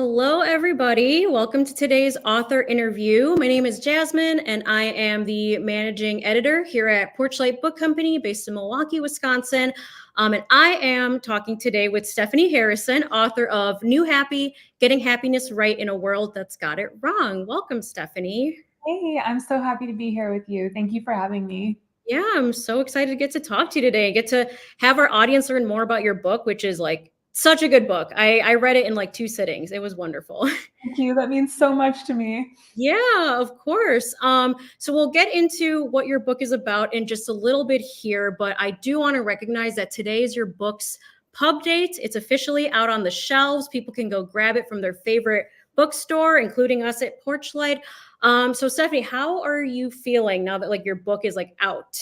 Hello, everybody. Welcome to today's author interview. My name is Jasmine, and I am the managing editor here at Porchlight Book Company based in Milwaukee, Wisconsin. And I am talking today with Stephanie Harrison, author of New Happy, Getting Happiness Right in a World That's Got It Wrong. Welcome, Stephanie. Hey, I'm so happy to be here with you. Thank you for having me. Yeah, I'm so excited to get to talk to you today, get to have our audience learn more about your book, which is like such a good book. I read it in like 2 sittings. It was wonderful. Thank you. That means so much to me. Yeah, of course. So we'll get into what your book is about in just a little bit here, but I do want to recognize that today is your book's pub date. It's officially out on the shelves. People can go grab it from their favorite bookstore, including us at Porchlight. So Stephanie, how are you feeling now that like your book is like out?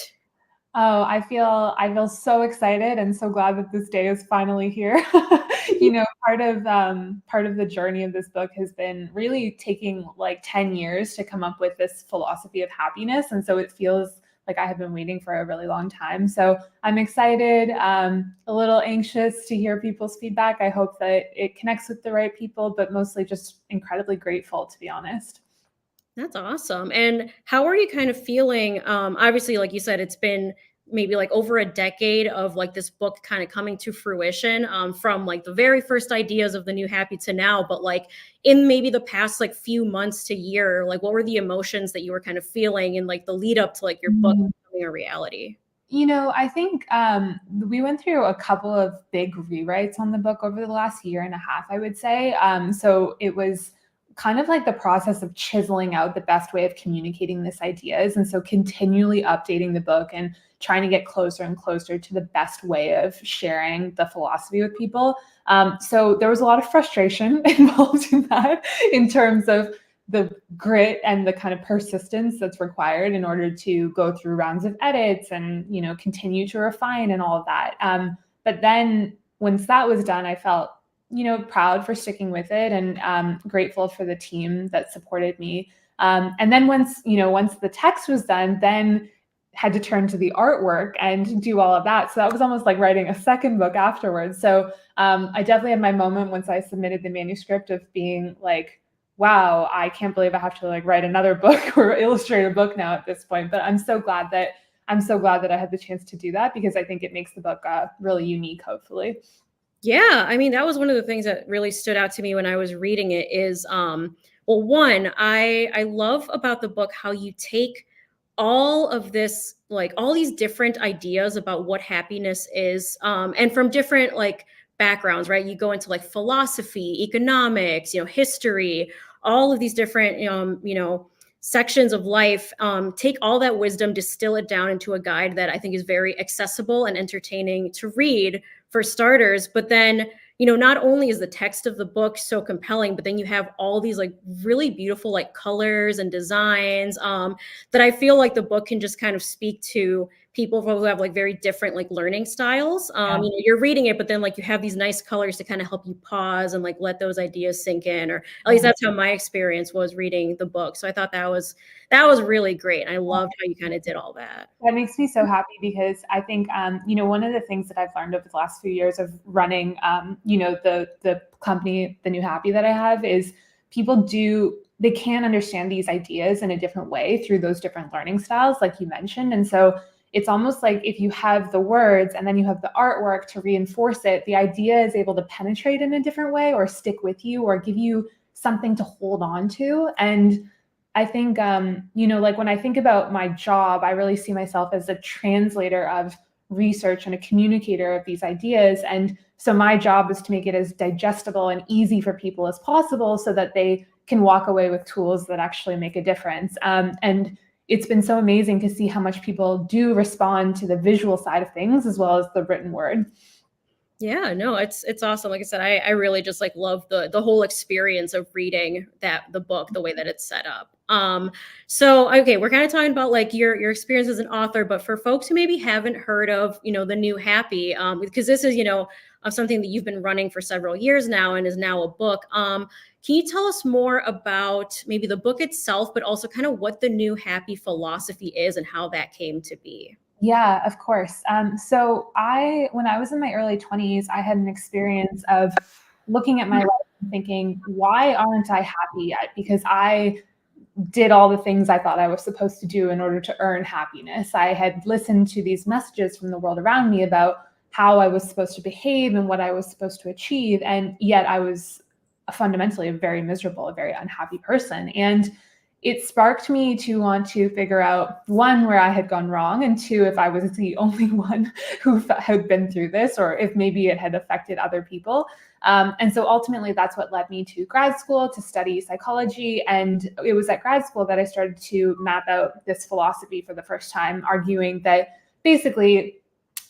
Oh, I feel so excited and so glad that this day is finally here. Part of the journey of this book has been really taking like 10 years to come up with this philosophy of happiness. And so it feels like I have been waiting for a really long time. So I'm excited, a little anxious to hear people's feedback. I hope that it connects with the right people, but mostly just incredibly grateful, to be honest. That's awesome. And how are you kind of feeling? Obviously, like you said, it's been maybe like over a decade of like this book kind of coming to fruition, from like the very first ideas of the New Happy to now. But like in maybe the past like few months to year, like what were the emotions that you were kind of feeling in like the lead up to like your book becoming a reality? I think we went through a couple of big rewrites on the book over the last year and a half, I would say. So it was kind of like the process of chiseling out the best way of communicating this ideas. And so continually updating the book and trying to get closer and closer to the best way of sharing the philosophy with people. So there was a lot of frustration involved in that in terms of the grit and the kind of persistence that's required in order to go through rounds of edits and continue to refine and all of that. But then once that was done, I felt proud for sticking with it and grateful for the team that supported me. And then once the text was done, then had to turn to the artwork and do all of that. So that was almost like writing a second book afterwards. So I definitely had my moment once I submitted the manuscript of being like, wow, I can't believe I have to like write another book or illustrate a book now at this point. But I'm so glad that I had the chance to do that because I think it makes the book really unique, hopefully. Yeah, I mean, that was one of the things that really stood out to me when I was reading it is, well, one, I love about the book how you take all of this, like all these different ideas about what happiness is, and from different like backgrounds, right? You go into like philosophy, economics, history, all of these different, sections of life, take all that wisdom, distill it down into a guide that I think is very accessible and entertaining to read for starters. But then, not only is the text of the book so compelling, but then you have all these like really beautiful like colors and designs, that I feel like the book can just kind of speak to people who have like very different like learning styles. Yeah. You're reading it, but then like you have these nice colors to kind of help you pause and like let those ideas sink in, or at least that's how my experience was reading the book. So I thought that was really great. And I loved how you kind of did all that. That makes me so happy because I think, one of the things that I've learned over the last few years of running, the company, the New Happy that I have, is they can understand these ideas in a different way through those different learning styles, like you mentioned. And so it's almost like if you have the words and then you have the artwork to reinforce it, the idea is able to penetrate in a different way or stick with you or give you something to hold on to. And I think, like when I think about my job, I really see myself as a translator of research and a communicator of these ideas. And so my job is to make it as digestible and easy for people as possible so that they can walk away with tools that actually make a difference. And it's been so amazing to see how much people do respond to the visual side of things as well as the written word. Yeah, no, it's awesome. Like I said, I really just like love the whole experience of reading the book, the way that it's set up. So okay, we're kind of talking about like your experience as an author, but for folks who maybe haven't heard of, the New Happy, because this is, something that you've been running for several years now and is now a book. Can you tell us more about maybe the book itself, but also kind of what the New Happy philosophy is and how that came to be? Yeah, of course. So when I was in my early 20s, I had an experience of looking at my life thinking, why aren't I happy yet? Because I did all the things I thought I was supposed to do in order to earn happiness. I had listened to these messages from the world around me about how I was supposed to behave and what I was supposed to achieve. And yet I was fundamentally a very miserable, a very unhappy person. And it sparked me to want to figure out, one, where I had gone wrong, and two, if I was the only one who had been through this, or if maybe it had affected other people. And so ultimately, that's what led me to grad school to study psychology. And it was at grad school that I started to map out this philosophy for the first time, arguing that basically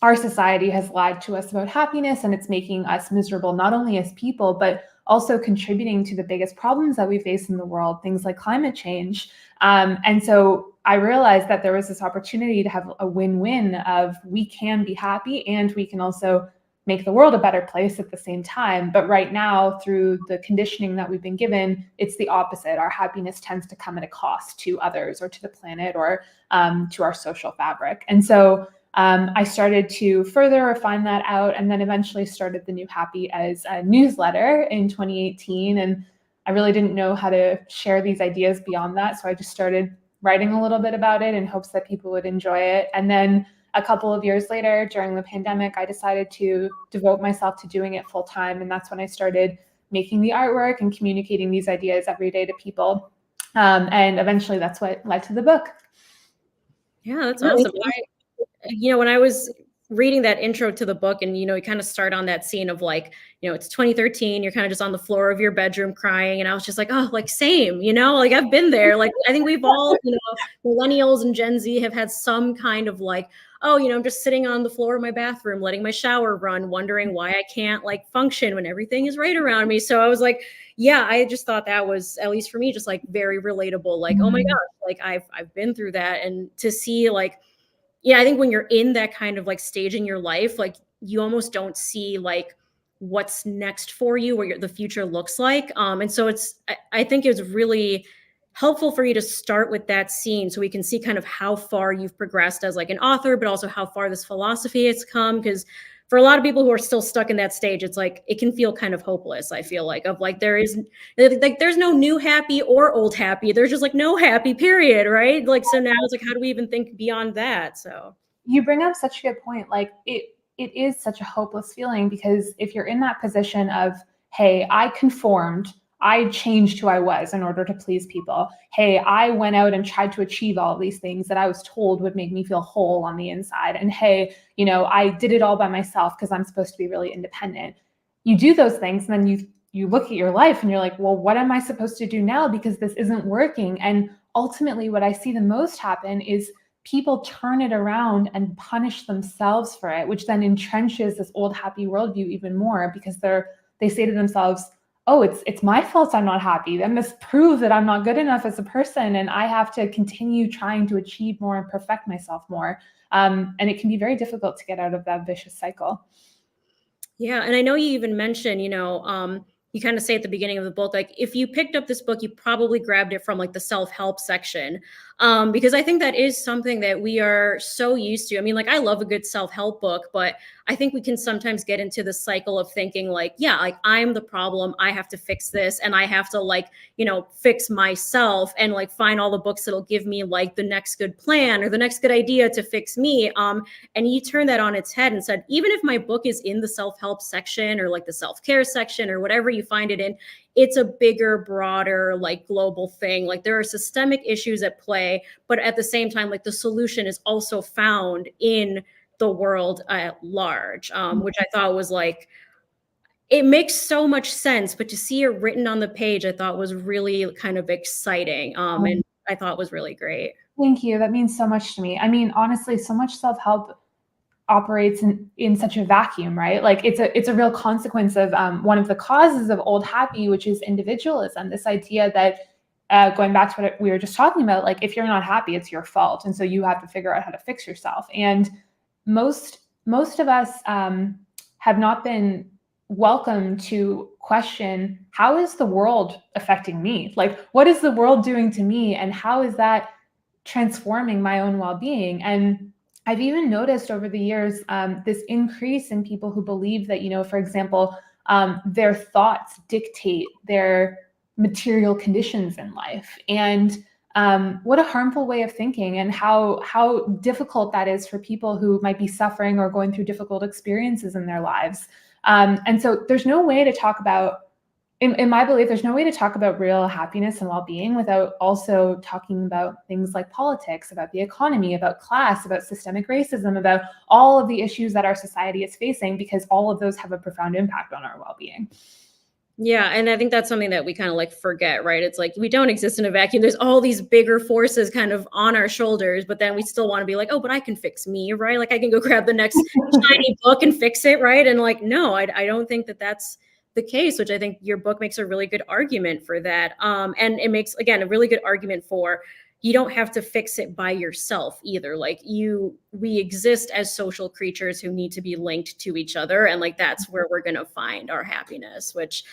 our society has lied to us about happiness, and it's making us miserable, not only as people, but also contributing to the biggest problems that we face in the world, things like climate change. And so I realized that there was this opportunity to have a win-win of, we can be happy and we can also make the world a better place at the same time. But right now, through the conditioning that we've been given, it's the opposite. Our happiness tends to come at a cost to others or to the planet or to our social fabric. And so I started to further refine that out, and then eventually started the New Happy as a newsletter in 2018. And I really didn't know how to share these ideas beyond that. So I just started writing a little bit about it in hopes that people would enjoy it. And then a couple of years later, during the pandemic, I decided to devote myself to doing it full time. And that's when I started making the artwork and communicating these ideas every day to people. And eventually that's what led to the book. Yeah, that's awesome. When I was reading that intro to the book, and you kind of start on that scene of like, it's 2013, you're kind of just on the floor of your bedroom crying, and I was just like, oh, like same, like I've been there. Like I think we've all, millennials and Gen Z have had some kind of like, oh, I'm just sitting on the floor of my bathroom letting my shower run, wondering why I can't like function when everything is right around me. So I was like, yeah, I just thought that was, at least for me, just like very relatable. Like, oh my gosh, like I've been through that. And to see like, yeah, I think when you're in that kind of like stage in your life, like you almost don't see like what's next for you, what the future looks like. And so I think it's really helpful for you to start with that scene so we can see kind of how far you've progressed as like an author, but also how far this philosophy has come. Because for a lot of people who are still stuck in that stage, it's like it can feel kind of hopeless. I feel like of like there's no new happy or old happy. There's just like no happy, period, right? Like so now it's like, how do we even think beyond that? So you bring up such a good point. Like it is such a hopeless feeling, because if you're in that position of, hey, I conformed, I changed who I was in order to please people. Hey, I went out and tried to achieve all these things that I was told would make me feel whole on the inside. And hey, I did it all by myself because I'm supposed to be really independent. You do those things, and then you look at your life and you're like, well, what am I supposed to do now? Because this isn't working. And ultimately, what I see the most happen is people turn it around and punish themselves for it, which then entrenches this old happy worldview even more, because they say to themselves, oh, it's my fault I'm not happy. Then this proves that I'm not good enough as a person, and I have to continue trying to achieve more and perfect myself more. And it can be very difficult to get out of that vicious cycle. Yeah, and I know you even mentioned, you kind of say at the beginning of the book, like if you picked up this book, you probably grabbed it from like the self-help section. Because I think that is something that we are so used to. I mean, like I love a good self-help book, but I think we can sometimes get into the cycle of thinking like, yeah, like I'm the problem, I have to fix this, and I have to like, fix myself and like find all the books that'll give me like the next good plan or the next good idea to fix me. And you turn that on its head and said, even if my book is in the self-help section or like the self-care section or whatever you find it in, it's a bigger, broader, like global thing. Like there are systemic issues at play, but at the same time, like the solution is also found in the world at large, which I thought was like, it makes so much sense, but to see it written on the page, I thought was really kind of exciting. And I thought was really great. Thank you. That means so much to me. I mean, honestly, so much self-help operates in such a vacuum, right? Like it's a real consequence of one of the causes of old happy, which is individualism. This idea that going back to what we were just talking about, like if you're not happy, it's your fault, and so you have to figure out how to fix yourself. And most of us have not been welcome to question, how is the world affecting me? Like what is the world doing to me, and how is that transforming my own well-being? And I've even noticed over the years this increase in people who believe that, for example, their thoughts dictate their material conditions in life. And what a harmful way of thinking, and how difficult that is for people who might be suffering or going through difficult experiences in their lives. And so there's no way to talk about, in my belief, there's no way to talk about real happiness and well-being without also talking about things like politics, about the economy, about class, about systemic racism, about all of the issues that our society is facing, because all of those have a profound impact on our well-being. Yeah, and I think that's something that we kind of like forget, right? It's like we don't exist in a vacuum. There's all these bigger forces kind of on our shoulders, but then we still want to be like, oh, but I can fix me, right? Like I can go grab the next shiny book and fix it, right? And like, no, I don't think that that's the case, which I think your book makes a really good argument for that. And it makes, again, a really good argument for you don't have to fix it by yourself either. Like we exist as social creatures who need to be linked to each other. And like, that's where we're going to find our happiness, which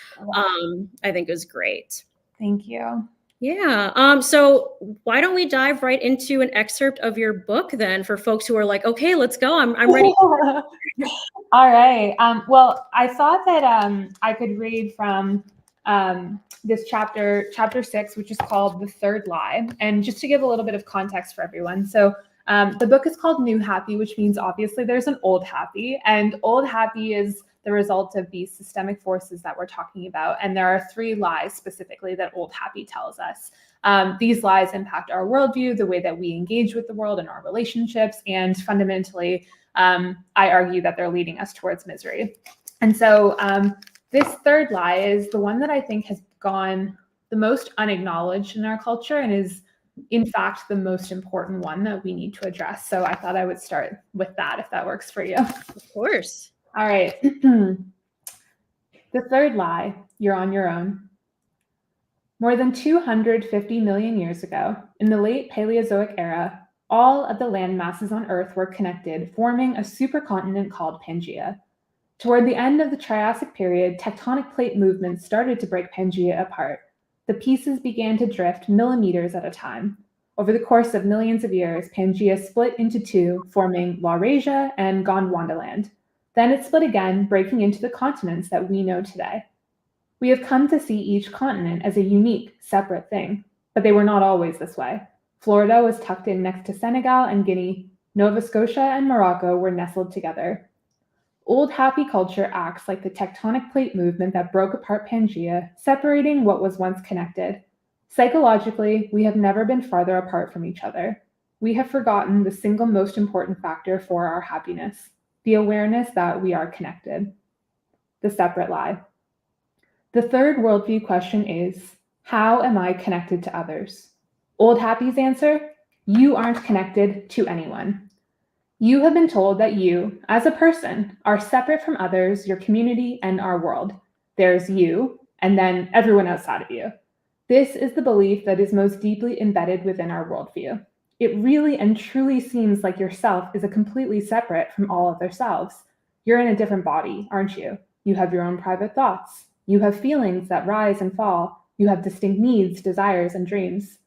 I think is great. Thank you. Yeah. So why don't we dive right into an excerpt of your book then for folks who are like, okay, let's go. I'm ready. All right. Well, I thought that I could read from this chapter 6, which is called The Third Lie. And just to give a little bit of context for everyone. So the book is called New Happy, which means obviously there's an old happy, and old happy is the result of these systemic forces that we're talking about. And there are 3 lies specifically that old happy tells us. These lies impact our worldview, the way that we engage with the world and our relationships, and fundamentally, I argue that they're leading us towards misery. And so this third lie is the one that I think has gone the most unacknowledged in our culture and is, in fact, the most important one that we need to address. So I thought I would start with that, if that works for you. Of course. All right. The third lie, you're on your own. More than 250 million years ago, in the late Paleozoic era, all of the land masses on Earth were connected, forming a supercontinent called Pangaea. Toward the end of the Triassic period, tectonic plate movements started to break Pangaea apart. The pieces began to drift millimeters at a time. Over the course of millions of years, Pangaea split into 2, forming Laurasia and Gondwanaland. Then it split again, breaking into the continents that we know today. We have come to see each continent as a unique, separate thing, but they were not always this way. Florida was tucked in next to Senegal and Guinea. Nova Scotia and Morocco were nestled together. Old happy culture acts like the tectonic plate movement that broke apart Pangaea, separating what was once connected. Psychologically, we have never been farther apart from each other. We have forgotten the single most important factor for our happiness, the awareness that we are connected. The separate lie. The third worldview question is, how am I connected to others? Old happy's answer, you aren't connected to anyone. You have been told that you, as a person, are separate from others, your community, and our world. There's you, and then everyone outside of you. This is the belief that is most deeply embedded within our worldview. It really and truly seems like yourself is a completely separate from all other selves. You're in a different body, aren't you? You have your own private thoughts. You have feelings that rise and fall. You have distinct needs, desires, and dreams.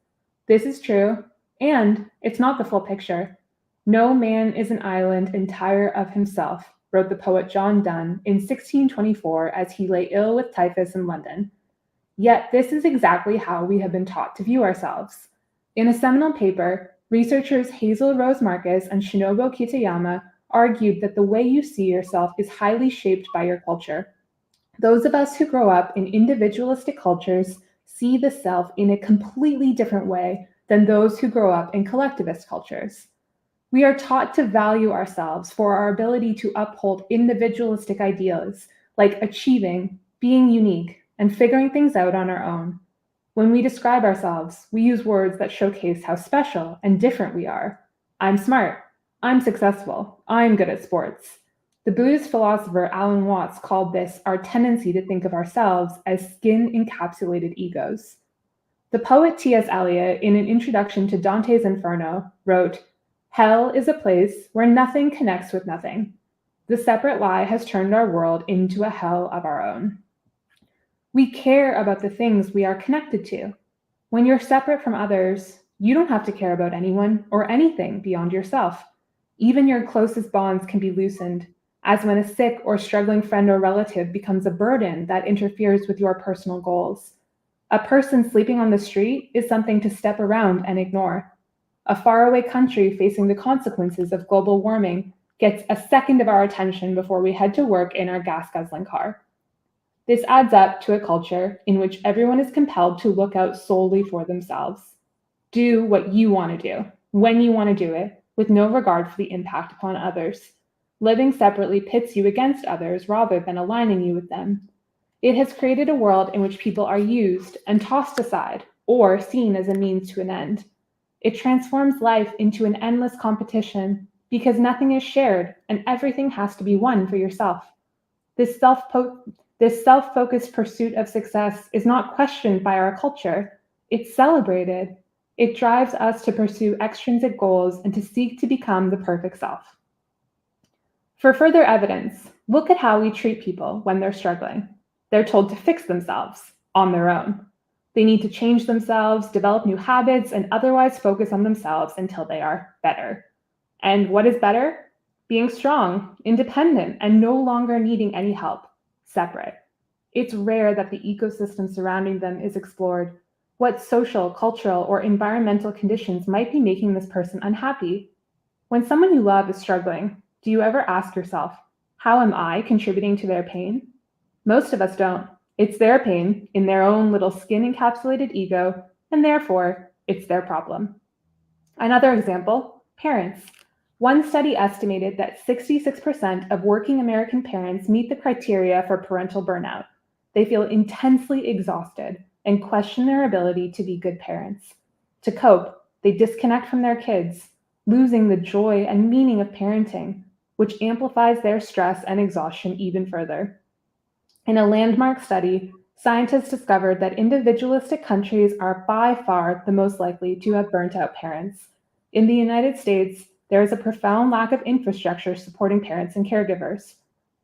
This is true, and it's not the full picture. No man is an island entire of himself, wrote the poet John Donne in 1624 as he lay ill with typhus in London. Yet this is exactly how we have been taught to view ourselves. In a seminal paper, researchers Hazel Rose Marcus and Shinobu Kitayama argued that the way you see yourself is highly shaped by your culture. Those of us who grow up in individualistic cultures see the self in a completely different way than those who grow up in collectivist cultures. We are taught to value ourselves for our ability to uphold individualistic ideals like achieving, being unique, and figuring things out on our own. When we describe ourselves, we use words that showcase how special and different we are. I'm smart. I'm successful. I'm good at sports. The Buddhist philosopher Alan Watts called this our tendency to think of ourselves as skin-encapsulated egos. The poet T.S. Eliot, in an introduction to Dante's Inferno, wrote, "Hell is a place where nothing connects with nothing. The separate lie has turned our world into a hell of our own." We care about the things we are connected to. When you're separate from others, you don't have to care about anyone or anything beyond yourself. Even your closest bonds can be loosened. as when a sick or struggling friend or relative becomes a burden that interferes with your personal goals. A person sleeping on the street is something to step around and ignore. A faraway country facing the consequences of global warming gets a second of our attention before we head to work in our gas-guzzling car. This adds up to a culture in which everyone is compelled to look out solely for themselves. Do what you want to do, when you want to do it, with no regard for the impact upon others. Living separately pits you against others rather than aligning you with them. It has created a world in which people are used and tossed aside, or seen as a means to an end. It transforms life into an endless competition because nothing is shared and everything has to be won for yourself. This self-focused pursuit of success is not questioned by our culture, it's celebrated. It drives us to pursue extrinsic goals and to seek to become the perfect self. For further evidence, look at how we treat people when they're struggling. They're told to fix themselves on their own. They need to change themselves, develop new habits, and otherwise focus on themselves until they are better. And what is better? Being strong, independent, and no longer needing any help, separate. It's rare that the ecosystem surrounding them is explored. What social, cultural, or environmental conditions might be making this person unhappy? When someone you love is struggling, do you ever ask yourself, how am I contributing to their pain? Most of us don't. It's their pain in their own little skin-encapsulated ego, and therefore, it's their problem. Another example, parents. One study estimated that 66% of working American parents meet the criteria for parental burnout. They feel intensely exhausted and question their ability to be good parents. To cope, they disconnect from their kids, losing the joy and meaning of parenting, which amplifies their stress and exhaustion even further. In a landmark study, scientists discovered that individualistic countries are by far the most likely to have burnt out parents. In the United States, there is a profound lack of infrastructure supporting parents and caregivers.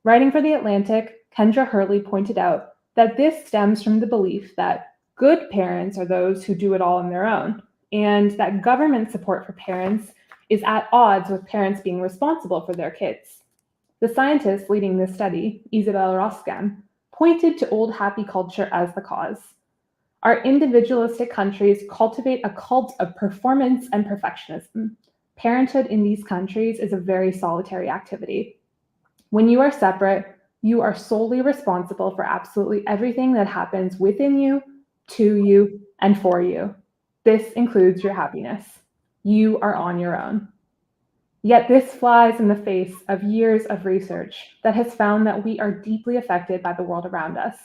Writing for The Atlantic, Kendra Hurley pointed out that this stems from the belief that good parents are those who do it all on their own, and that government support for parents is at odds with parents being responsible for their kids. The scientist leading this study, Isabel Roscan, pointed to old happy culture as the cause. Our individualistic countries cultivate a cult of performance and perfectionism. Parenthood in these countries is a very solitary activity. When you are separate, you are solely responsible for absolutely everything that happens within you, to you, and for you. This includes your happiness. You are on your own. Yet this flies in the face of years of research that has found that we are deeply affected by the world around us.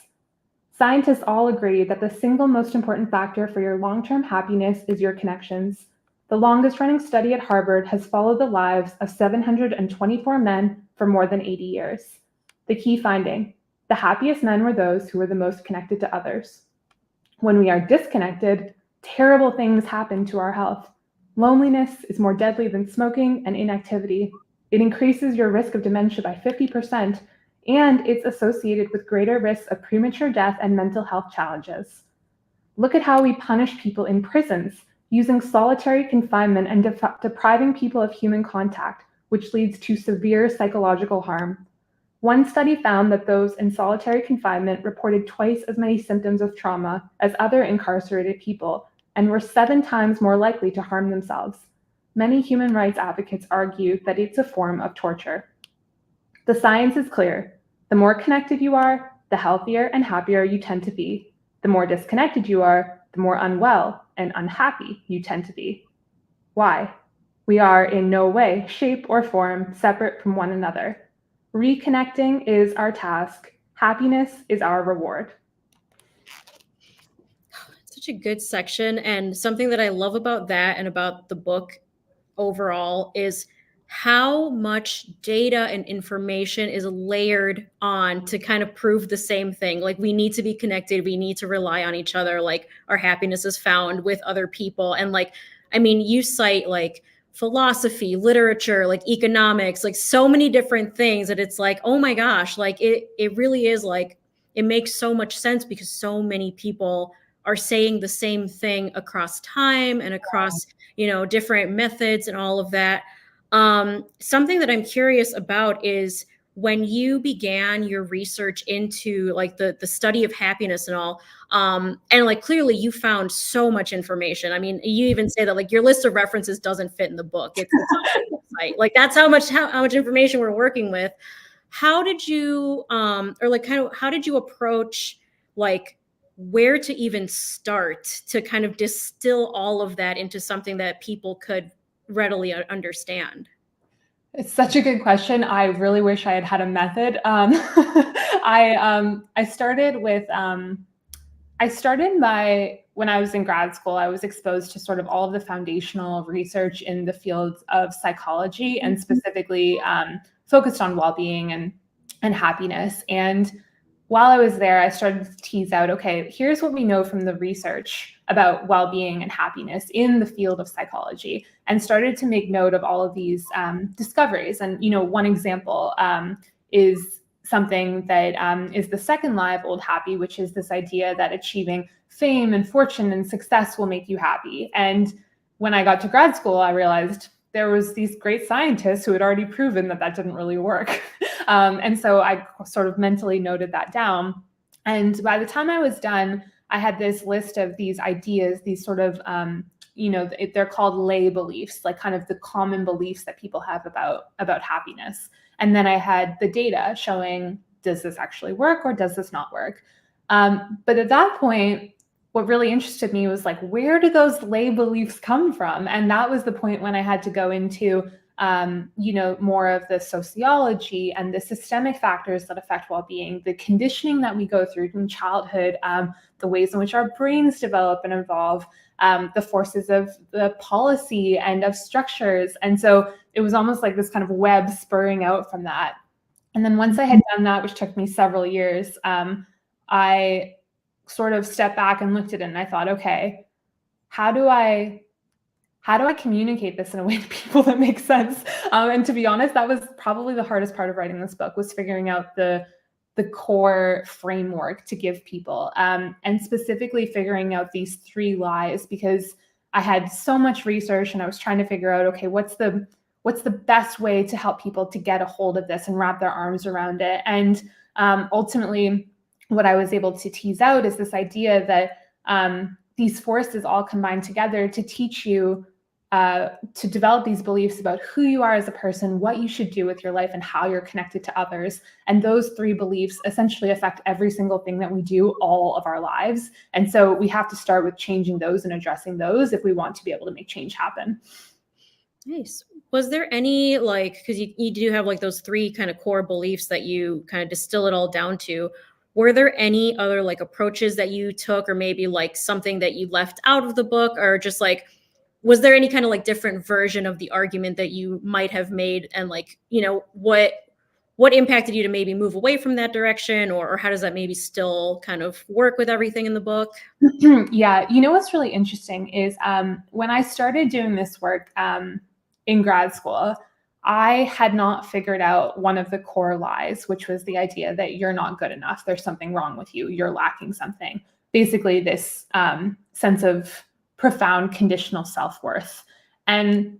Scientists all agree that the single most important factor for your long-term happiness is your connections. The longest-running study at Harvard has followed the lives of 724 men for more than 80 years. The key finding: the happiest men were those who were the most connected to others. When we are disconnected, terrible things happen to our health. Loneliness is more deadly than smoking and inactivity. It increases your risk of dementia by 50%, and it's associated with greater risks of premature death and mental health challenges. Look at how we punish people in prisons, using solitary confinement and depriving people of human contact, which leads to severe psychological harm. One study found that those in solitary confinement reported twice as many symptoms of trauma as other incarcerated people and were 7 times more likely to harm themselves. Many human rights advocates argue that it's a form of torture. The science is clear. The more connected you are, the healthier and happier you tend to be. The more disconnected you are, the more unwell and unhappy you tend to be. Why? We are in no way, shape, or form separate from one another. Reconnecting is our task. Happiness is our reward. Such a good section. And something that I love about that and about the book overall is how much data and information is layered on to kind of prove the same thing. Like, we need to be connected. We need to rely on each other. Like, our happiness is found with other people. And like, I mean, you cite like philosophy, literature, like economics, like so many different things that it's like, oh my gosh, like it really is like, it makes so much sense because so many people are saying the same thing across time and across, you know, different methods and all of that. Something that I'm curious about is when you began your research into like the study of happiness and all, and like clearly you found so much information. I mean, you even say that like your list of references doesn't fit in the book. It's on the website. Like that's how much information we're working with. How did you or like kind of how did you approach like where to even start to kind of distill all of that into something that people could readily understand? It's such a good question. I really wish I had had a method. I started with I started by when I was in grad school, I was exposed to sort of all of the foundational research in the fields of psychology and specifically focused on well-being and happiness. And while I was there, I started to tease out, okay, here's what we know from the research about well-being and happiness in the field of psychology, and started to make note of all of these discoveries. And one example is something that is the second lie of Old Happy, which is this idea that achieving fame and fortune and success will make you happy. And when I got to grad school, I realized there was these great scientists who had already proven that that didn't really work. And so I sort of mentally noted that down. And by the time I was done, I had this list of these ideas, these sort of, they're called lay beliefs, like kind of the common beliefs that people have about happiness. And then I had the data showing, does this actually work or does this not work? But at that point, what really interested me was like, where do those lay beliefs come from? And that was the point when I had to go into, more of the sociology and the systemic factors that affect well-being, the conditioning that we go through in childhood, the ways in which our brains develop and evolve, the forces of the policy and of structures. And so it was almost like this kind of web spurring out from that. And then once I had done that, which took me several years, I sort of stepped back and looked at it and I thought, okay, how do I communicate this in a way to people that makes sense? And to be honest, that was probably the hardest part of writing this book, was figuring out the core framework to give people, and specifically figuring out these 3 lies, because I had so much research and I was trying to figure out, okay, what's the best way to help people to get a hold of this and wrap their arms around it. And ultimately, what I was able to tease out is this idea that these forces all combine together to teach you to develop these beliefs about who you are as a person, what you should do with your life, and how you're connected to others. And those 3 beliefs essentially affect every single thing that we do all of our lives. And so we have to start with changing those and addressing those if we want to be able to make change happen. Nice. Was there any, like, because you do have like those 3 kind of core beliefs that you kind of distill it all down to. Were there any other like approaches that you took, or maybe like something that you left out of the book, or just like, was there any kind of like different version of the argument that you might have made, and like, what impacted you to maybe move away from that direction, or how does that maybe still kind of work with everything in the book? Yeah, what's really interesting is when I started doing this work in grad school, I had not figured out one of the core lies, which was the idea that you're not good enough. There's something wrong with you. You're lacking something. Basically, this sense of profound conditional self-worth. And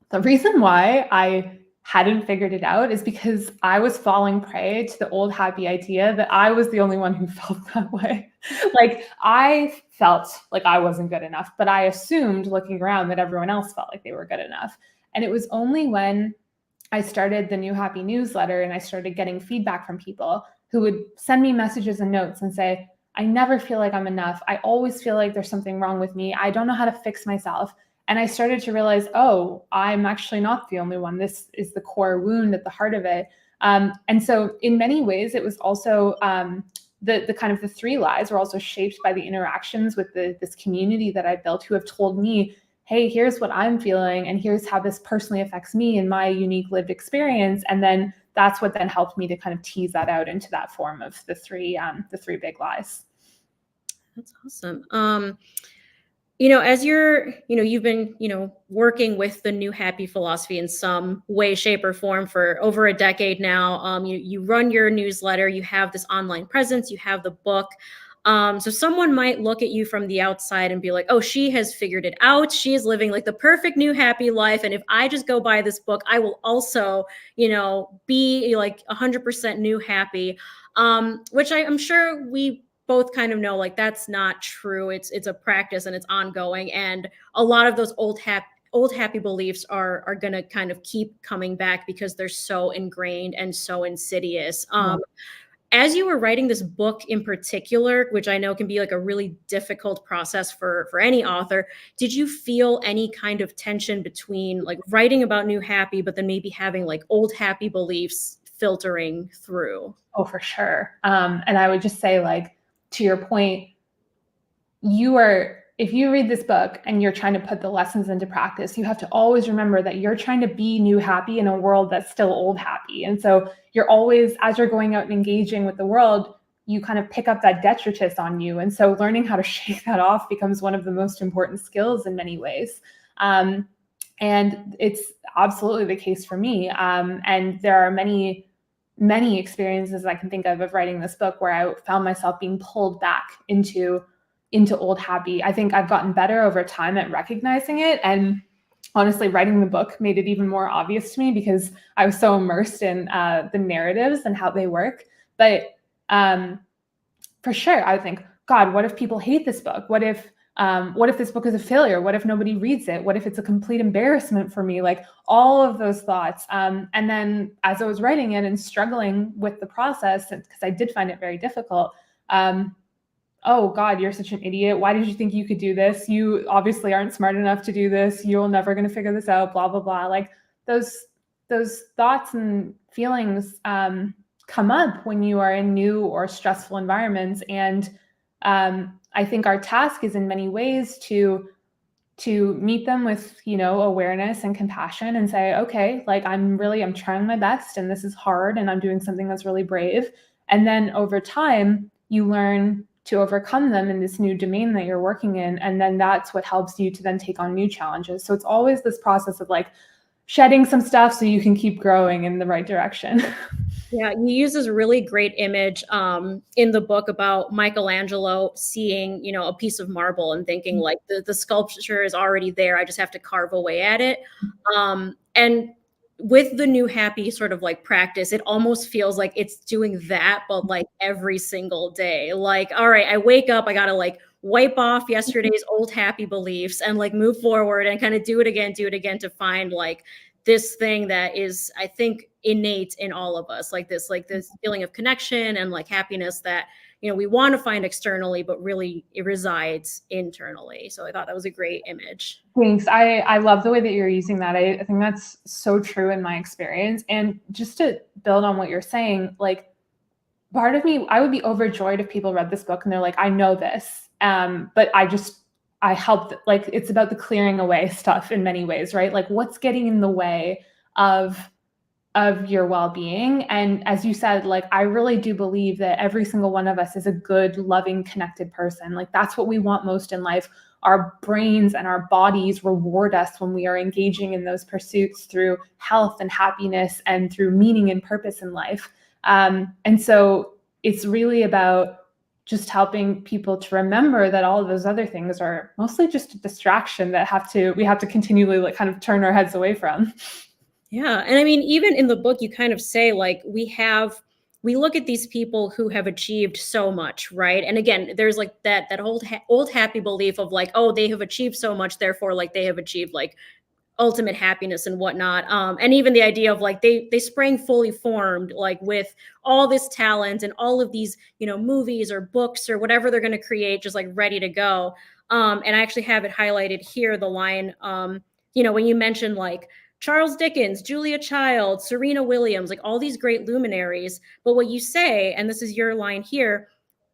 the reason why I hadn't figured it out is because I was falling prey to the old happy idea that I was the only one who felt that way. Like, I felt like I wasn't good enough, but I assumed, looking around, that everyone else felt like they were good enough. And it was only when I started the New Happy newsletter and I started getting feedback from people who would send me messages and notes and say, I never feel like I'm enough. I always feel like there's something wrong with me. I don't know how to fix myself. And I started to realize, oh, I'm actually not the only one. This is the core wound at the heart of it. And so in many ways, it was also the kind of the 3 lies were also shaped by the interactions with this community that I built, who have told me, hey, here's what I'm feeling, and here's how this personally affects me in my unique lived experience. And then that's what then helped me to kind of tease that out into that form of the 3 big lies. That's awesome. As you've been, working with the New Happy philosophy in some way, shape, or form for over a decade now. You run your newsletter, you have this online presence, you have the book. So someone might look at you from the outside and be like, oh, she has figured it out. She is living like the perfect new happy life. And if I just go buy this book, I will also, be like 100% new happy. Which I'm sure we both kind of know like that's not true. It's a practice and it's ongoing. And a lot of those old happy beliefs are going to kind of keep coming back because they're so ingrained and so insidious. As you were writing this book in particular, which I know can be like a really difficult process for any author, did you feel any kind of tension between like writing about new happy, but then maybe having like old happy beliefs filtering through? Oh, for sure. And I would just say, like, to your point, if you read this book and you're trying to put the lessons into practice, you have to always remember that you're trying to be new happy in a world that's still old happy. And so you're always, as you're going out and engaging with the world, you kind of pick up that detritus on you. And so learning how to shake that off becomes one of the most important skills in many ways. And it's absolutely the case for me. And there are many experiences I can think of writing this book where I found myself being pulled back into old happy. I think I've gotten better over time at recognizing it. And honestly, writing the book made it even more obvious to me because I was so immersed in the narratives and how they work. But for sure, I think, God, what if people hate this book? What if this book is a failure? What if nobody reads it? What if it's a complete embarrassment for me? Like all of those thoughts. And then as I was writing it and struggling with the process, because I did find it very difficult, oh God, you're such an idiot. Why did you think you could do this? You obviously aren't smart enough to do this. You're never going to figure this out, blah, blah, blah. Like those thoughts and feelings come up when you are in new or stressful environments. And I think our task is in many ways to meet them with, awareness and compassion and say, okay, like I'm trying my best and this is hard and I'm doing something that's really brave. And then over time, you learn to overcome them in this new domain that you're working in. And then that's what helps you to then take on new challenges. So it's always this process of like shedding some stuff so you can keep growing in the right direction. Yeah, you use this really great image in the book about Michelangelo seeing, a piece of marble and thinking like the sculpture is already there. I just have to carve away at it. And with the new happy sort of like practice, it almost feels like it's doing that, but like every single day. Like, all right, I wake up, I got to like wipe off yesterday's old happy beliefs and like move forward and kind of do it again to find like this thing that is, I think, innate in all of us, like this feeling of connection and like happiness that, we want to find externally, but really it resides internally. So I thought that was a great image. Thanks. I love the way that you're using that. I think that's so true in my experience. And just to build on what you're saying, like part of me, I would be overjoyed if people read this book and they're like, I know this. But I helped, like, it's about the clearing away stuff in many ways, right? Like what's getting in the way of your well-being. And as you said, like, I really do believe that every single one of us is a good, loving, connected person. Like that's what we want most in life. Our brains and our bodies reward us when we are engaging in those pursuits through health and happiness and through meaning and purpose in life. And so it's really about just helping people to remember that all of those other things are mostly just a distraction that we have to continually like kind of turn our heads away from. Yeah. And I mean, even in the book, you kind of say like we look at these people who have achieved so much, right? And again, there's like that old happy belief of like, oh, they have achieved so much, therefore like they have achieved like ultimate happiness and whatnot. And even the idea of like they sprang fully formed, like with all this talent and all of these, movies or books or whatever they're going to create, just like ready to go. And I actually have it highlighted here, the line, when you mentioned like Charles Dickens, Julia Child, Serena Williams, like all these great luminaries. But what you say, and this is your line here,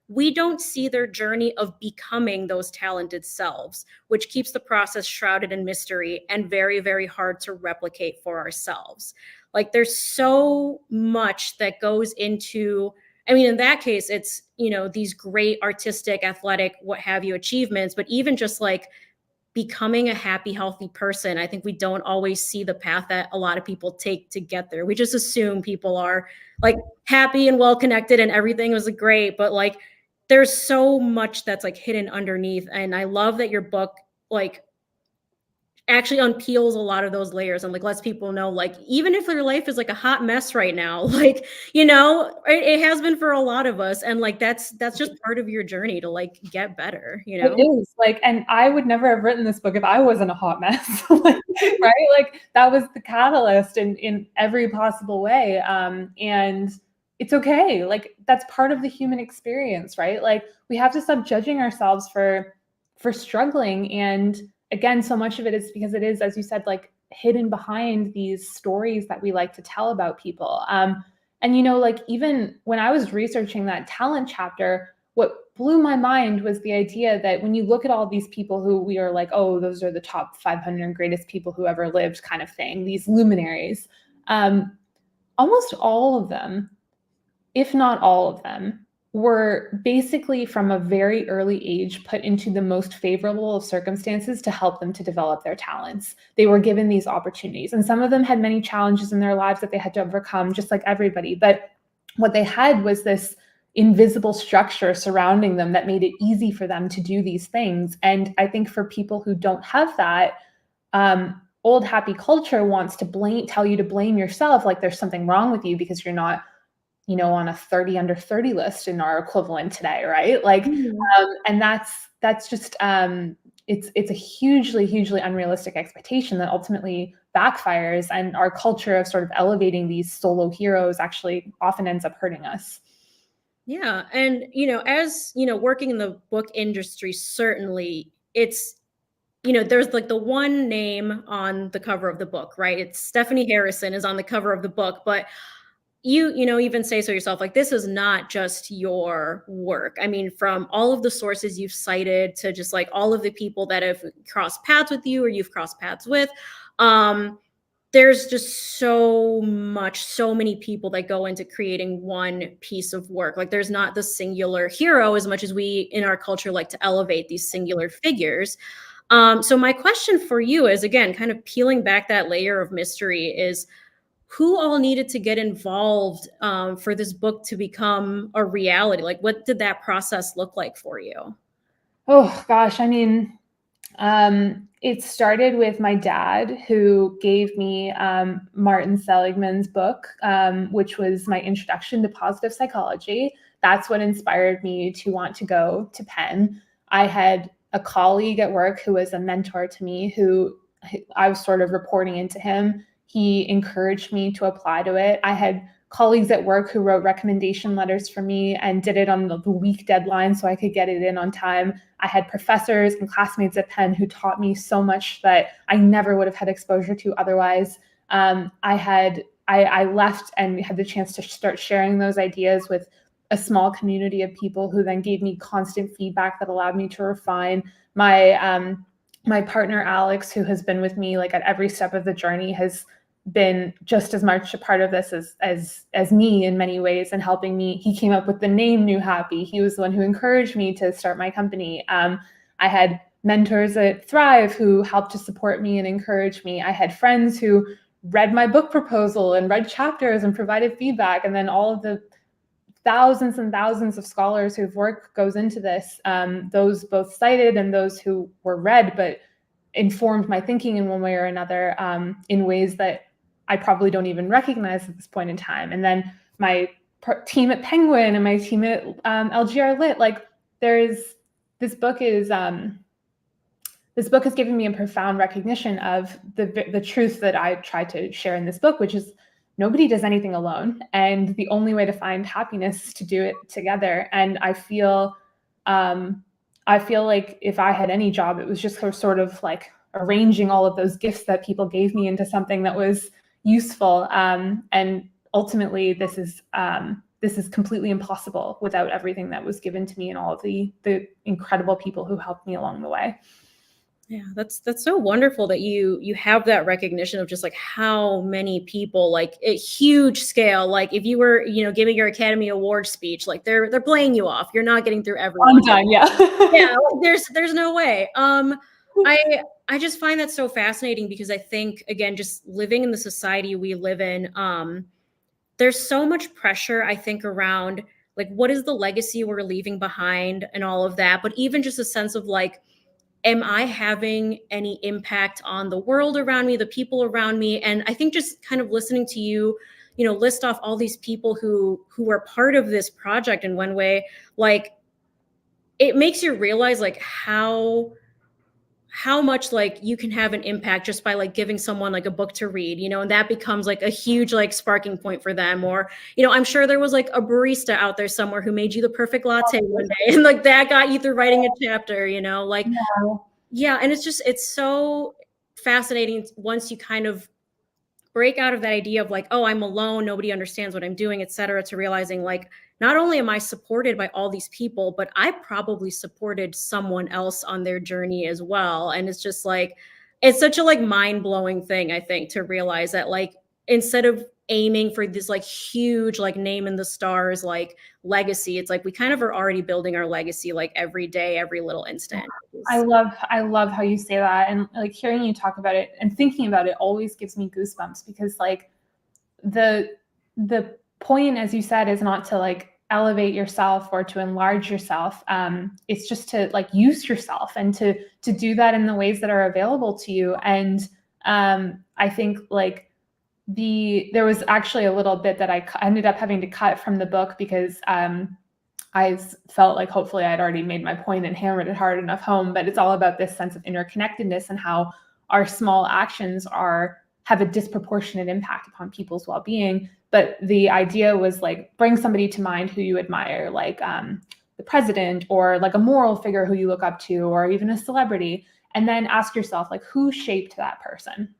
we don't see their journey of becoming those talented selves, which keeps the process shrouded in mystery and very, very hard to replicate for ourselves. Like there's so much that goes into, I mean, in that case, it's, these great artistic, athletic, what have you achievements, but even just like becoming a happy, healthy person. I think we don't always see the path that a lot of people take to get there. We just assume people are like happy and well connected and everything was great, but like there's so much that's like hidden underneath. And I love that your book like actually unpeels a lot of those layers and like lets people know, like, even if their life is like a hot mess right now, like, it has been for a lot of us, and like that's just part of your journey to like get better, It is, like, and I would never have written this book if I wasn't a hot mess, like, right? Like, that was the catalyst in every possible way, and it's okay, like, that's part of the human experience, right? Like, we have to stop judging ourselves for struggling, and again, so much of it is because it is, as you said, like, hidden behind these stories that we like to tell about people, and, like, even when I was researching that talent chapter, what blew my mind was the idea that when you look at all these people who we are like, oh, those are the top 500 greatest people who ever lived kind of thing, these luminaries, almost all of them, if not all of them, were basically from a very early age put into the most favorable of circumstances to help them to develop their talents. They were given these opportunities, and some of them had many challenges in their lives that they had to overcome, just like everybody. But what they had was this invisible structure surrounding them that made it easy for them to do these things. And I think for people who don't have that, old happy culture wants to tell you to blame yourself, like there's something wrong with you because you're not, on a 30 under 30 list in our equivalent today, right? Like, Mhm. and that's just it's a hugely unrealistic expectation that ultimately backfires, and our culture of sort of elevating these solo heroes actually often ends up hurting us. Yeah, and as working in the book industry, certainly there's like the one name on the cover of the book, right? It's Stephanie Harrison is on the cover of the book, but you even say so yourself, like, this is not just your work. I mean, from all of the sources you've cited to just like all of the people that have crossed paths with you or you've crossed paths with, um, there's just so many people that go into creating one piece of work. Like, there's not the singular hero as much as we in our culture like to elevate these singular figures. So my question for you is, again, kind of peeling back that layer of mystery, is who all needed to get involved for this book to become a reality? Like, what did that process look like for you? Oh gosh, I mean, it started with my dad, who gave me Martin Seligman's book, which was my introduction to positive psychology. That's what inspired me to want to go to Penn. I had a colleague at work who was a mentor to me, who I was sort of reporting into him. He encouraged me to apply to it. I had colleagues at work who wrote recommendation letters for me and did it on the week deadline so I could get it in on time. I had professors and classmates at Penn who taught me so much that I never would have had exposure to otherwise. I left and had the chance to start sharing those ideas with a small community of people who then gave me constant feedback that allowed me to refine. My partner Alex, who has been with me like at every step of the journey, has been just as much a part of this as me in many ways, and helping me. He came up with the name New Happy. He was the one who encouraged me to start my company. I had mentors at Thrive who helped to support me and encourage me. I had friends who read my book proposal and read chapters and provided feedback. And then all of the thousands and thousands of scholars whose work goes into this, those both cited and those who were read, but informed my thinking in one way or another, in ways that I probably don't even recognize at this point in time. And then my team at Penguin and my team at LGR Lit, like this book is this book has given me a profound recognition of the truth that I try to share in this book, which is nobody does anything alone, and the only way to find happiness is to do it together. And I feel like if I had any job, it was just sort of like arranging all of those gifts that people gave me into something that was useful. And ultimately, this is completely impossible without everything that was given to me and all of the incredible people who helped me along the way. Yeah, that's so wonderful that you have that recognition of just like how many people, like a huge scale. Like, if you were giving your Academy Award speech, like they're playing you off. You're not getting through On everyone. time, yeah. Yeah, like, there's no way. I I just find that so fascinating because I think, again, just living in the society we live in, there's so much pressure, I think, around like what is the legacy we're leaving behind and all of that, but even just a sense of like, am I having any impact on the world around me, the people around me? And I think just kind of listening to you, list off all these people who are part of this project in one way, like it makes you realize like how much like you can have an impact just by like giving someone like a book to read, and that becomes like a huge like sparking point for them. Or, I'm sure there was like a barista out there somewhere who made you the perfect latte one day and like that got you through writing a chapter, like, yeah. And it's so fascinating once you kind of break out of that idea of like, oh, I'm alone, nobody understands what I'm doing, et cetera, to realizing like, not only am I supported by all these people, but I probably supported someone else on their journey as well. And it's just like, it's such a like mind-blowing thing, I think, to realize that like, instead of aiming for this like huge like name in the stars like legacy, it's like we kind of are already building our legacy like every day, every little instant. I love how you say that, and like hearing you talk about it and thinking about it always gives me goosebumps, because like the point, as you said, is not to like elevate yourself or to enlarge yourself. It's just to like use yourself and to do that in the ways that are available to you. And I think like there was actually a little bit that I ended up having to cut from the book, because I felt like hopefully I'd already made my point and hammered it hard enough home. But it's all about this sense of interconnectedness and how our small actions have a disproportionate impact upon people's well-being. But the idea was like, bring somebody to mind who you admire, like the president, or like a moral figure who you look up to, or even a celebrity, and then ask yourself like, who shaped that person?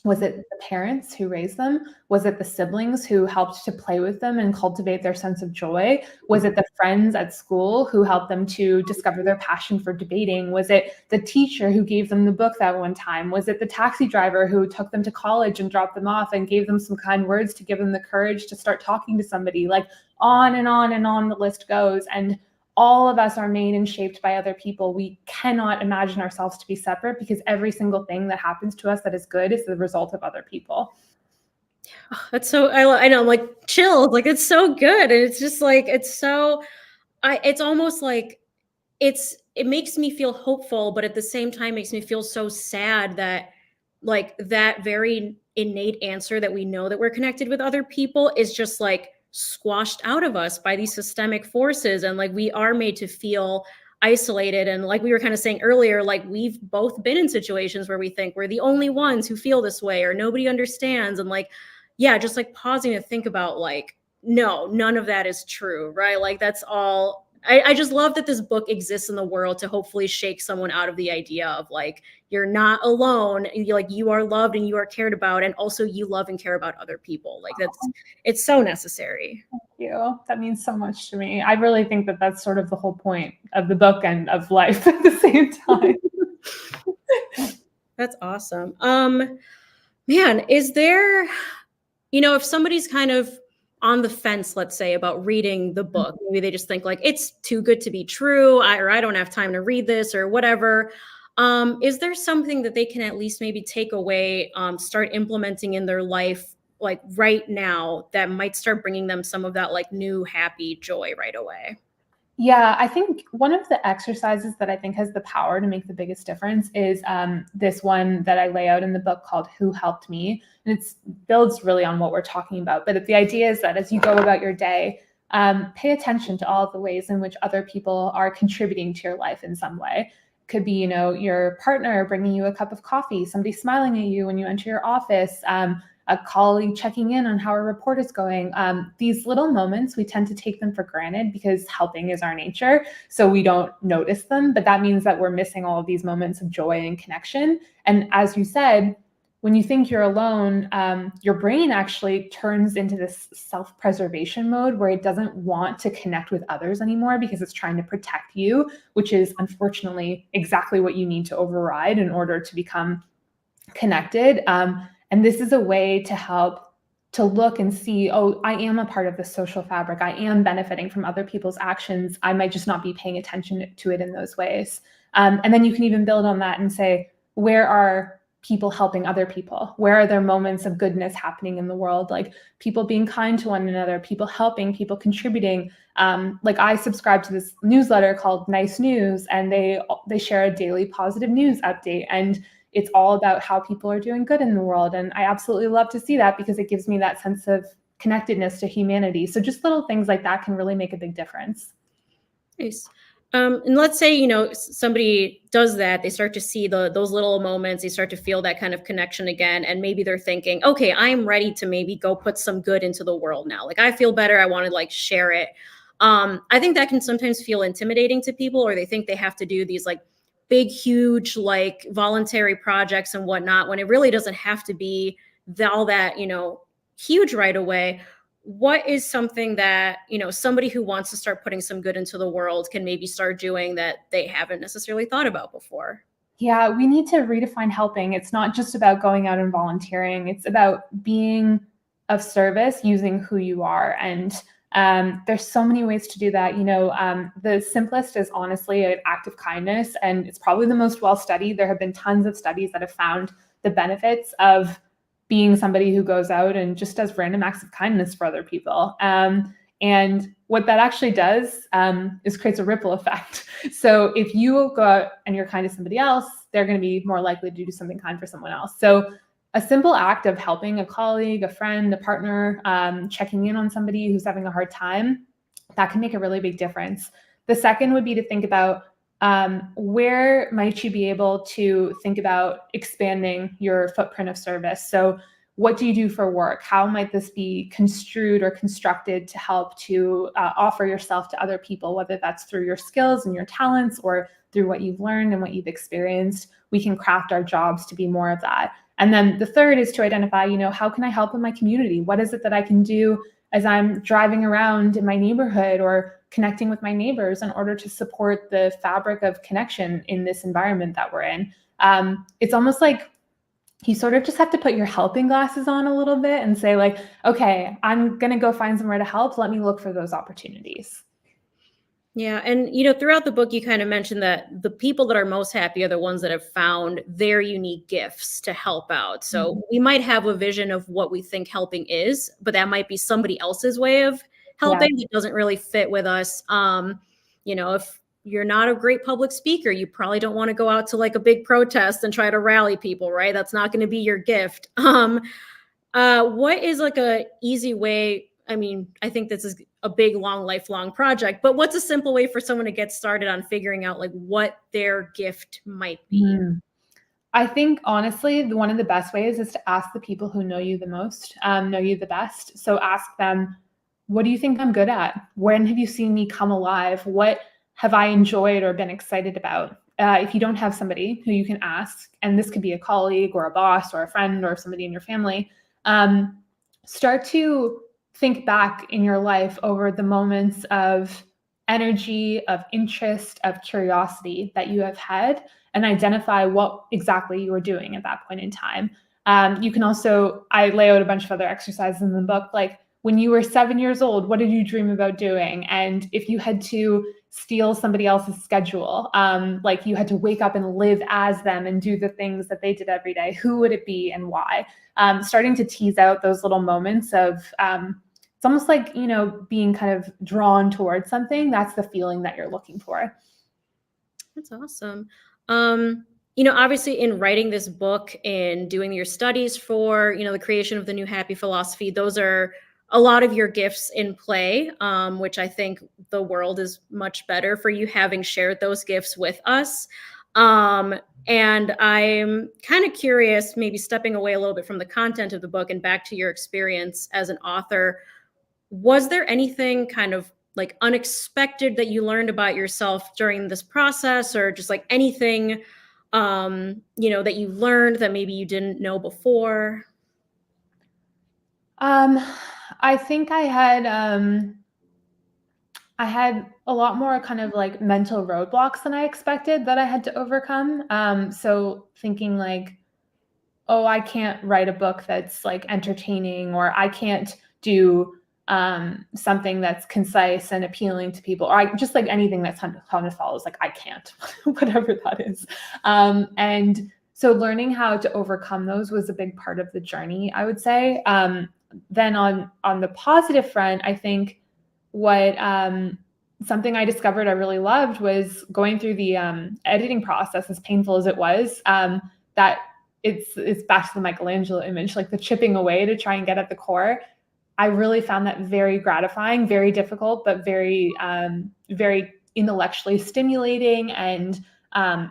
Was it the parents who raised them? Was it the siblings who helped to play with them and cultivate their sense of joy? Was it the friends at school who helped them to discover their passion for debating? Was it the teacher who gave them the book that one time? Was it the taxi driver who took them to college and dropped them off and gave them some kind words to give them the courage to start talking to somebody? Like on and on and on the list goes. And all of us are made and shaped by other people. We cannot imagine ourselves to be separate, because every single thing that happens to us that is good is the result of other people. Oh, that's so, I know, I'm like chills, like it's so good. And it's just like, it's almost like it makes me feel hopeful, but at the same time makes me feel so sad that like that very innate answer that we know that we're connected with other people is just like squashed out of us by these systemic forces. And like we are made to feel isolated. And like we were kind of saying earlier, like we've both been in situations where we think we're the only ones who feel this way or nobody understands. And like, yeah, just like pausing to think about like, no, none of that is true, right? Like that's all. I just love that this book exists in the world to hopefully shake someone out of the idea of like, you're not alone, and you are loved and you are cared about. And also you love and care about other people. Like it's so necessary. Thank you. That means so much to me. I really think that that's sort of the whole point of the book and of life at the same time. That's awesome. Man, is there, if somebody's kind of on the fence, let's say, about reading the book, maybe they just think like it's too good to be true, or I don't have time to read this or whatever. Is there something that they can at least maybe take away, start implementing in their life, like right now, that might start bringing them some of that like new happy joy right away? Yeah, I think one of the exercises that I think has the power to make the biggest difference is this one that I lay out in the book called Who Helped Me? And it builds really on what we're talking about. But the idea is that as you go about your day, pay attention to all of the ways in which other people are contributing to your life in some way. It could be, your partner bringing you a cup of coffee, somebody smiling at you when you enter your office, a colleague checking in on how a report is going. These little moments, we tend to take them for granted because helping is our nature. So we don't notice them, but that means that we're missing all of these moments of joy and connection. And as you said, when you think you're alone, your brain actually turns into this self-preservation mode where it doesn't want to connect with others anymore because it's trying to protect you, which is unfortunately exactly what you need to override in order to become connected. And this is a way to help to look and see, oh, I am a part of the social fabric. I am benefiting from other people's actions. I might just not be paying attention to it in those ways. And then you can even build on that and say, where are people helping other people? Where are there moments of goodness happening in the world? Like people being kind to one another, people helping, people contributing. Like I subscribe to this newsletter called Nice News, and they share a daily positive news update. And it's all about how people are doing good in the world. And I absolutely love to see that because it gives me that sense of connectedness to humanity. So just little things like that can really make a big difference. Nice. And let's say, somebody does that, they start to see those little moments, they start to feel that kind of connection again. And maybe they're thinking, okay, I'm ready to maybe go put some good into the world now. Like I feel better. I want to like share it. I think that can sometimes feel intimidating to people, or they think they have to do these like big, huge, like voluntary projects and whatnot, when it really doesn't have to be all that, huge right away. What is something that, somebody who wants to start putting some good into the world can maybe start doing that they haven't necessarily thought about before? Yeah, we need to redefine helping. It's not just about going out and volunteering. It's about being of service using who you are. And there's so many ways to do that. The simplest is honestly an act of kindness, and it's probably the most well studied. There have been tons of studies that have found the benefits of being somebody who goes out and just does random acts of kindness for other people. And what that actually does is creates a ripple effect. So if you go out and you're kind to somebody else, they're going to be more likely to do something kind for someone else. So a simple act of helping a colleague, a friend, a partner, checking in on somebody who's having a hard time, that can make a really big difference. The second would be to think about where might you be able to think about expanding your footprint of service? So what do you do for work? How might this be construed or constructed to help to offer yourself to other people, whether that's through your skills and your talents or through what you've learned and what you've experienced? We can craft our jobs to be more of that. And then the third is to identify, how can I help in my community? What is it that I can do as I'm driving around in my neighborhood or connecting with my neighbors in order to support the fabric of connection in this environment that we're in? It's almost like you sort of just have to put your helping glasses on a little bit and say like, okay, I'm going to go find somewhere to help. Let me look for those opportunities. Yeah. And, throughout the book, you kind of mentioned that the people that are most happy are the ones that have found their unique gifts to help out. So we might have a vision of what we think helping is, but that might be somebody else's way of helping that doesn't really fit with us. If you're not a great public speaker, you probably don't want to go out to like a big protest and try to rally people, right? That's not going to be your gift. What is like a easy way? I mean, I think this is a big, long, lifelong project, but what's a simple way for someone to get started on figuring out like what their gift might be? I think honestly, one of the best ways is to ask the people who know you the most, know you the best. So ask them, what do you think I'm good at? When have you seen me come alive? What have I enjoyed or been excited about? If you don't have somebody who you can ask, and this could be a colleague or a boss or a friend or somebody in your family, start to think back in your life over the moments of energy, of interest, of curiosity that you have had, and identify what exactly you were doing at that point in time. You can also, I lay out a bunch of other exercises in the book, like when you were 7 years old, what did you dream about doing? And if you had to steal somebody else's schedule, like you had to wake up and live as them and do the things that they did every day, who would it be and why? Starting to tease out those little moments of, it's almost like, being kind of drawn towards something. That's the feeling that you're looking for. That's awesome. Obviously in writing this book and doing your studies for, the creation of the new happy philosophy, those are a lot of your gifts in play, which I think the world is much better for you having shared those gifts with us. And I'm kind of curious, maybe stepping away a little bit from the content of the book and back to your experience as an author. Was there anything kind of like unexpected that you learned about yourself during this process, or just like anything, that you learned that maybe you didn't know before? I think I had a lot more kind of like mental roadblocks than I expected that I had to overcome. So thinking like, oh, I can't write a book that's like entertaining, or I can't do something that's concise and appealing to people, or just like anything that's kind of follows, like I can't, whatever that is. And so learning how to overcome those was a big part of the journey, I would say. Then on the positive front, I think what something I discovered I really loved was going through the editing process, as painful as it was. That it's back to the Michelangelo image, like the chipping away to try and get at the core. I really found that very gratifying, very difficult, but very intellectually stimulating and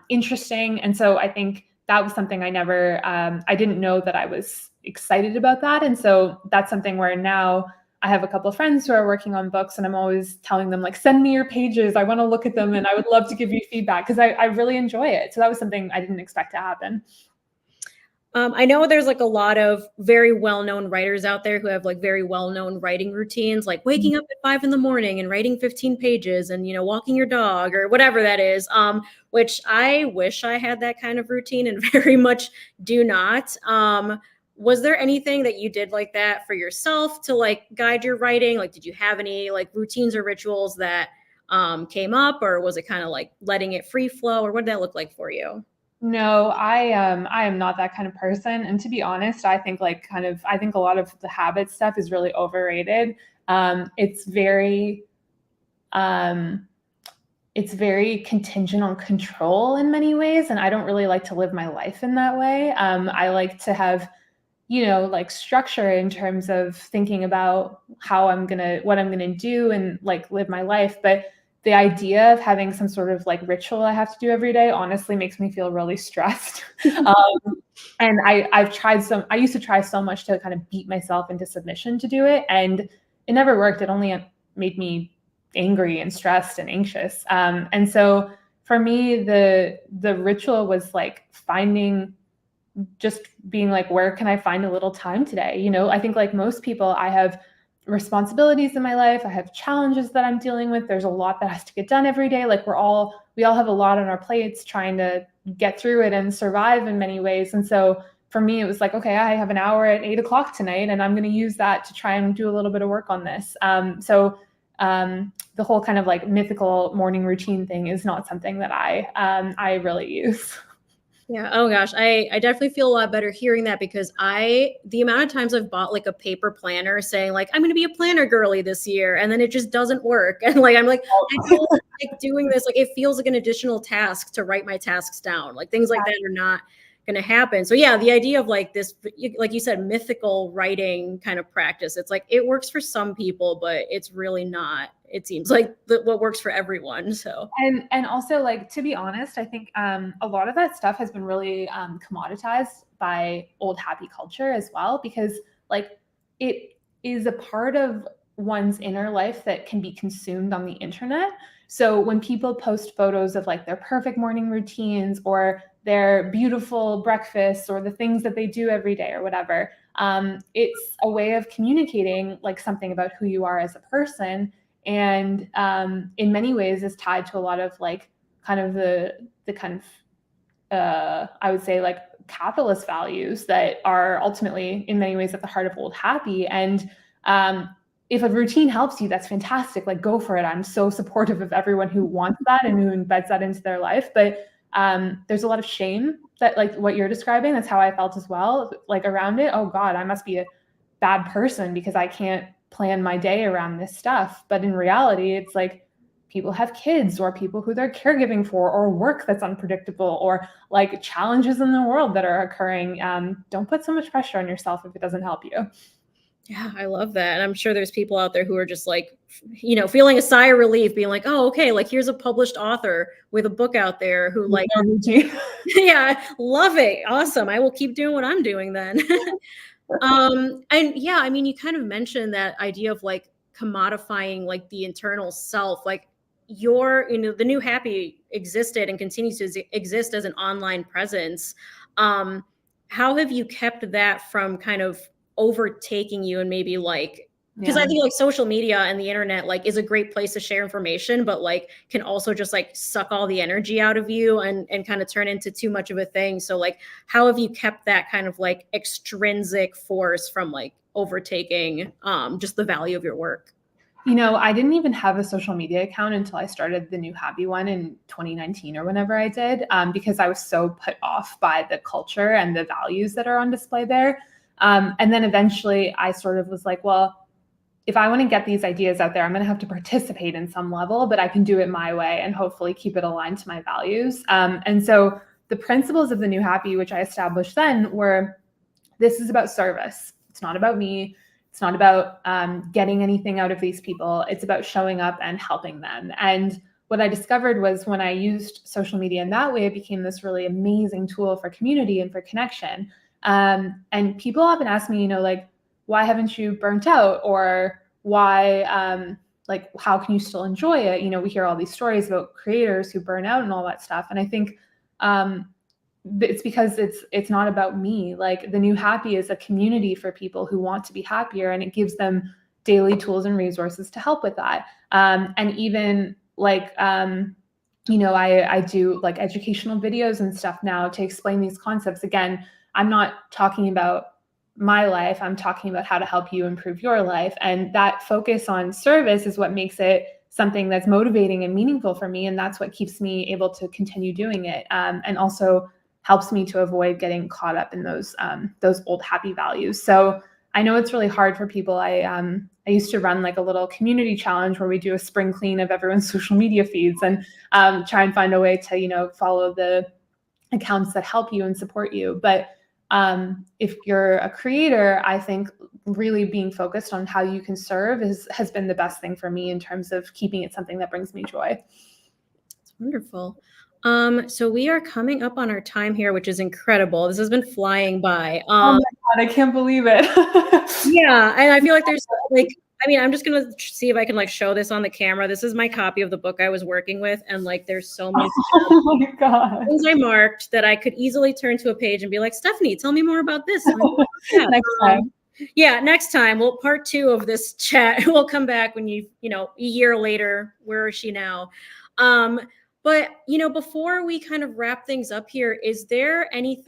interesting. And so I think that was something I didn't know that I was excited about that. And so that's something where now I have a couple of friends who are working on books, and I'm always telling them, like, send me your pages. I want to look at them and I would love to give you feedback, because I really enjoy it. So that was something I didn't expect to happen. I know there's like a lot of very well-known writers out there who have like very well-known writing routines, like waking up at 5 a.m. and writing 15 pages and, walking your dog or whatever that is, which I wish I had that kind of routine and very much do not. Was there anything that you did like that for yourself to like guide your writing? Like, did you have any like routines or rituals that came up, or was it kind of like letting it free flow, or what did that look like for you? No, I am not that kind of person. And to be honest, I think I think a lot of the habit stuff is really overrated. It's very contingent on control in many ways, and I don't really like to live my life in that way. I like to have, like structure in terms of thinking about what I'm gonna do and like live my life. But the idea of having some sort of like ritual I have to do every day honestly makes me feel really stressed. And I used to try so much to kind of beat myself into submission to do it, and it never worked. It only made me angry and stressed and anxious. And so for me, the ritual was like just being like, where can I find a little time today? I think like most people, I have responsibilities in my life. I have challenges that I'm dealing with. There's a lot that has to get done every day. Like we all have a lot on our plates trying to get through it and survive in many ways. And so for me, it was like, okay, I have an hour at 8 o'clock tonight, and I'm going to use that to try and do a little bit of work on this. The whole kind of like mythical morning routine thing is not something that I really use. Yeah. Oh gosh. I definitely feel a lot better hearing that, because the amount of times I've bought like a paper planner saying like, I'm going to be a planner girly this year, and then it just doesn't work. And like, I'm like, I don't like doing this. Like, it feels like an additional task to write my tasks down. Like things like that are not going to happen. So yeah, the idea of like this, like you said, mythical writing kind of practice, it's like, it works for some people, but it's really not, it seems like what works for everyone. So, and also, like, to be honest, I think a lot of that stuff has been really commoditized by old happy culture as well, because like it is a part of one's inner life that can be consumed on the internet. So when people post photos of like their perfect morning routines or their beautiful breakfasts or the things that they do every day or whatever, it's a way of communicating like something about who you are as a person. And in many ways is tied to a lot of like kind of the kind of I would say like capitalist values that are ultimately in many ways at the heart of old happy. And if a routine helps you, that's fantastic. Like, go for it. I'm so supportive of everyone who wants that and who embeds that into their life. But there's a lot of shame that, like what you're describing, that's how I felt as well, like around it. Oh God, I must be a bad person because I can't plan my day around this stuff. But in reality, it's like people have kids or people who they're caregiving for, or work that's unpredictable, or like challenges in the world that are occurring. Don't put so much pressure on yourself if it doesn't help you. yeah, I love that. And I'm sure there's people out there who are just like, feeling a sigh of relief, being like, oh, okay, like here's a published author with a book out there who like, yeah, love it. Awesome. I will keep doing what I'm doing then. And yeah, I mean, you kind of mentioned that idea of like commodifying like the internal self, like the new happy existed and continues to exist as an online presence. How have you kept that from kind of overtaking you, and maybe like, because I think like social media and the internet like is a great place to share information, but like can also just like suck all the energy out of you and kind of turn into too much of a thing. So like, how have you kept that kind of like extrinsic force from like overtaking just the value of your work? I didn't even have a social media account until I started the New Happy one in 2019 or whenever I did, because I was so put off by the culture and the values that are on display there. And then eventually I sort of was like, well, if I want to get these ideas out there, I'm going to have to participate in some level, but I can do it my way and hopefully keep it aligned to my values. And so the principles of the New Happy, which I established then, were this is about service. It's not about me. It's not about getting anything out of these people. It's about showing up and helping them. And what I discovered was when I used social media in that way, it became this really amazing tool for community and for connection. And people often ask me, like, why haven't you burnt out? Or why, like, how can you still enjoy it? We hear all these stories about creators who burn out and all that stuff. And I think it's because it's not about me. Like, the New Happy is a community for people who want to be happier, and it gives them daily tools and resources to help with that. And even like, I do like educational videos and stuff now to explain these concepts. Again, I'm not talking about my life. I'm talking about how to help you improve your life. And that focus on service is what makes it something that's motivating and meaningful for me. And that's what keeps me able to continue doing it. And also helps me to avoid getting caught up in those old happy values. So I know it's really hard for people. I used to run like a little community challenge where we do a spring clean of everyone's social media feeds and try and find a way to, follow the accounts that help you and support you. But if you're a creator, I think really being focused on how you can serve has been the best thing for me in terms of keeping it something that brings me joy. It's wonderful. So we are coming up on our time here, which is incredible. This has been flying by. Oh my God, I can't believe it. Yeah, and I feel like there's like, I'm just gonna see if I can like show this on the camera. This is my copy of the book I was working with, and like there's so many oh my God. things I marked that I could easily turn to a page and be like, Stephanie, tell me more about this. Yeah, next time. Yeah, next time. Well, part 2 of this chat will come back when a year later. Where is she now? But before we kind of wrap things up here, is there any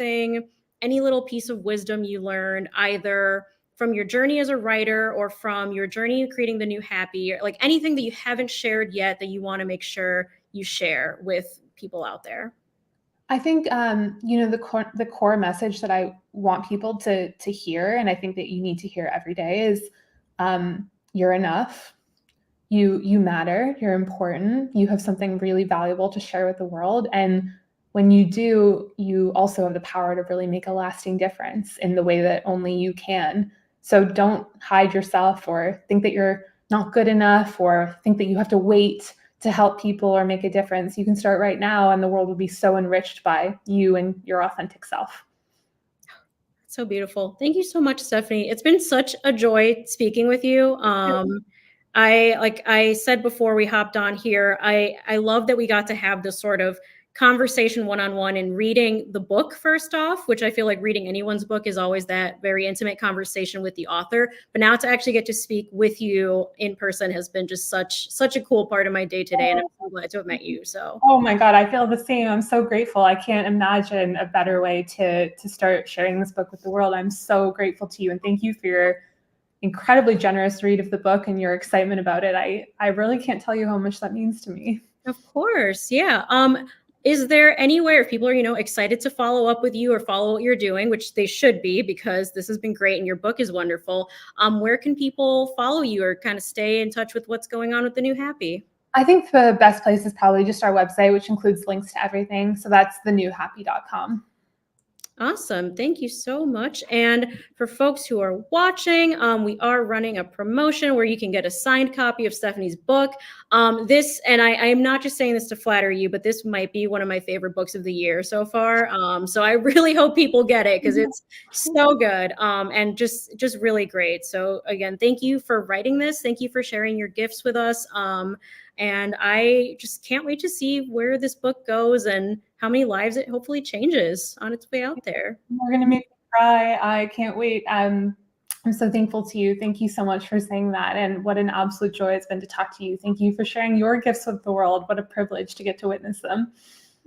little piece of wisdom you learned either from your journey as a writer or from your journey in creating the New Happy, or like anything that you haven't shared yet that you want to make sure you share with people out there? I think the core message that I want people to hear, and I think that you need to hear every day, is you're enough. You matter. You're important. You have something really valuable to share with the world, and when you do, you also have the power to really make a lasting difference in the way that only you can. So don't hide yourself or think that you're not good enough or think that you have to wait to help people or make a difference. You can start right now, and the world will be so enriched by you and your authentic self. So beautiful. Thank you so much, Stephanie. It's been such a joy speaking with you. Like I said before we hopped on here, I love that we got to have this sort of conversation one-on-one and reading the book first off, which I feel like reading anyone's book is always that very intimate conversation with the author. But now to actually get to speak with you in person has been just such a cool part of my day today. And I'm so glad to have met you. So. Oh my God, I feel the same. I'm so grateful. I can't imagine a better way to start sharing this book with the world. I'm so grateful to you. And thank you for your incredibly generous read of the book and your excitement about it. I really can't tell you how much that means to me. Of course. Yeah. Is there anywhere, if people are, excited to follow up with you or follow what you're doing, which they should be because this has been great and your book is wonderful, where can people follow you or kind of stay in touch with what's going on with the New Happy? I think the best place is probably just our website, which includes links to everything. So that's thenewhappy.com. Awesome. Thank you so much. And for folks who are watching, we are running a promotion where you can get a signed copy of Stephanie's book. This, and I am not just saying this to flatter you, but this might be one of my favorite books of the year so far. So I really hope people get it because it's so good and just really great. So again, thank you for writing this. Thank you for sharing your gifts with us. And I just can't wait to see where this book goes and how many lives it hopefully changes on its way out there. You're going to make me cry. I can't wait. I'm so thankful to you. Thank you so much for saying that. And what an absolute joy it's been to talk to you. Thank you for sharing your gifts with the world. What a privilege to get to witness them.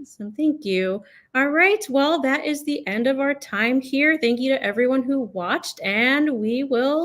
Awesome. Thank you. All right. Well, that is the end of our time here. Thank you to everyone who watched, and we will